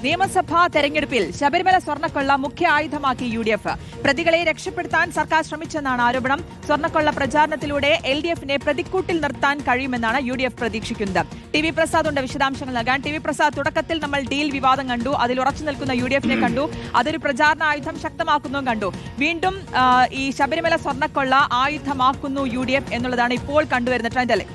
നിയമസഭാ തെരഞ്ഞെടുപ്പിൽ ശബരിമല സ്വർണ്ണക്കൊള്ള മുഖ്യ ആയുധമാക്കി UDF. പ്രതികളെ രക്ഷപ്പെടുത്താൻ സർക്കാർ ശ്രമിച്ചെന്നാണ് ആരോപണം. സ്വർണ്ണക്കൊള്ള പ്രചാരണത്തിലൂടെ LDFനെ പ്രതിക്കൂട്ടിൽ നിർത്താൻ കഴിയുമെന്നാണ് UDF പ്രതീക്ഷിക്കുന്നത്. TV പ്രസാദുണ്ട് വിശദാംശങ്ങൾ നൽകാൻ. TV പ്രസാദ്, തുടക്കത്തിൽ നമ്മൾ ഡീൽ വിവാദം കണ്ടു, അതിൽ ഉറച്ചു നിൽക്കുന്ന UDFനെ കണ്ടു, അതൊരു പ്രചാരണ ആയുധം ശക്തമാക്കുന്നതും കണ്ടു. വീണ്ടും ഈ ശബരിമല സ്വർണ്ണക്കൊള്ള ആയുധമാക്കുന്നു UDF എന്നുള്ളതാണ് ഇപ്പോൾ കണ്ടുവരുന്ന ട്രെൻഡ് അല്ലേ?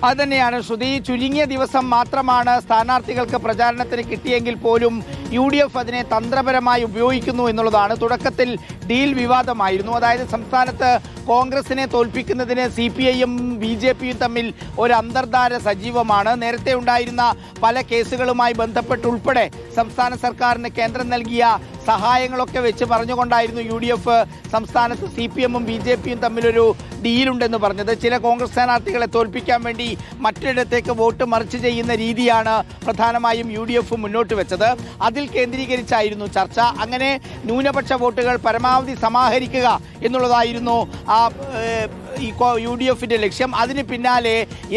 അതുതന്നെയാണ് ശ്രുതി. ചുരുങ്ങിയ ദിവസം മാത്രമാണ് സ്ഥാനാർത്ഥികൾക്ക് പ്രചാരണത്തിന് കിട്ടിയെങ്കിൽ പോലും UDF അതിനെ തന്ത്രപരമായി ഉപയോഗിക്കുന്നു എന്നുള്ളതാണ്. തുടക്കത്തിൽ ഡീൽ വിവാദമായിരുന്നു. അതായത് സംസ്ഥാനത്ത് കോൺഗ്രസിനെ തോൽപ്പിക്കുന്നതിന് CPIയും BJPയും തമ്മിൽ ഒരു അന്തർധാര സജീവമാണ്. നേരത്തെ ഉണ്ടായിരുന്ന പല കേസുകളുമായി ബന്ധപ്പെട്ടുൾപ്പെടെ സംസ്ഥാന സർക്കാരിന് കേന്ദ്രം നൽകിയ സഹായങ്ങളൊക്കെ വെച്ച് പറഞ്ഞുകൊണ്ടായിരുന്നു UDF സംസ്ഥാനത്ത് CPMഉം BJPയും തമ്മിലൊരു ഡീലുണ്ടെന്ന് പറഞ്ഞത്. ചില കോൺഗ്രസ് സ്ഥാനാർത്ഥികളെ തോൽപ്പിക്കാൻ വേണ്ടി മറ്റൊരിടത്തേക്ക് വോട്ട് മറിച്ച് ചെയ്യുന്ന രീതിയാണ് പ്രധാനമായും UDF മുന്നോട്ട് വെച്ചത്. അതിൽ കേന്ദ്രീകരിച്ചായിരുന്നു ചർച്ച. അങ്ങനെ ന്യൂനപക്ഷ വോട്ടുകൾ പരമാവധി സമാഹരിക്കുക എന്നുള്ളതായിരുന്നു UDFന്റെ ലക്ഷ്യം. അതിന് പിന്നാലെ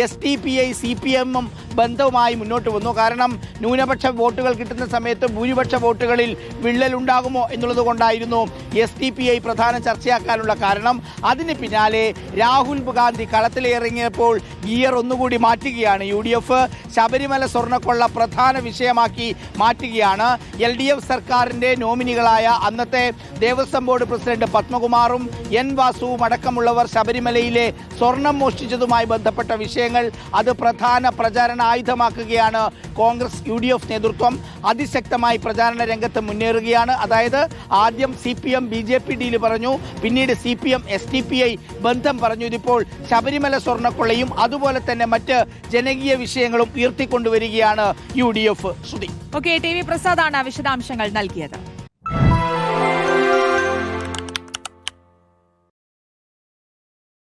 SDPI CPMഉം ബന്ധവുമായി മുന്നോട്ട് വന്നു. കാരണം ന്യൂനപക്ഷ വോട്ടുകൾ കിട്ടുന്ന സമയത്ത് ഭൂരിപക്ഷ വോട്ടുകളിൽ വിള്ളലുണ്ടാകുമോ എന്നുള്ളത് കൊണ്ടായിരുന്നു SDPI പ്രധാന ചർച്ചയാക്കാനുള്ള കാരണം. അതിന് പിന്നാലെ രാഹുൽ ഗാന്ധി കളത്തിലിറങ്ങിയപ്പോൾ ഗിയർ ഒന്നുകൂടി മാറ്റുകയാണ്. UDF ശബരിമല സ്വർണ്ണക്കൊള്ള പ്രധാന വിഷയമാക്കി മാറ്റുകയാണ്. LDF സർക്കാരിൻ്റെ നോമിനികളായ അന്നത്തെ ദേവസ്വം ബോർഡ് പ്രസിഡന്റ് പത്മകുമാറും N വാസുവും അടക്കമുള്ളവർ ശബരിമലയിലെ സ്വർണം മോഷ്ടിച്ചതുമായി ബന്ധപ്പെട്ട വിഷയങ്ങൾ അത് പ്രധാന പ്രചാരണ ആയുധമാക്കുകയാണ് കോൺഗ്രസ് UDF നേതൃത്വം. അതിശക്തമായി പ്രചാരണ രംഗത്ത് മുന്നേറുകയാണ്. അതായത് ആദ്യം CPM BJP ഡീല് പറഞ്ഞു, പിന്നീട് CPM SDPI ബന്ധം പറഞ്ഞു. ഇതിപ്പോൾ ശബരിമല സ്വർണ്ണക്കൊള്ളയും അതുപോലെ തന്നെ മറ്റ് ജനകീയ വിഷയങ്ങളും ഉയർത്തിക്കൊണ്ടുവരികയാണ് UDF. ശ്രുതി. TV പ്രസാദാണ് വിശദാംശങ്ങൾ നൽകിയത്.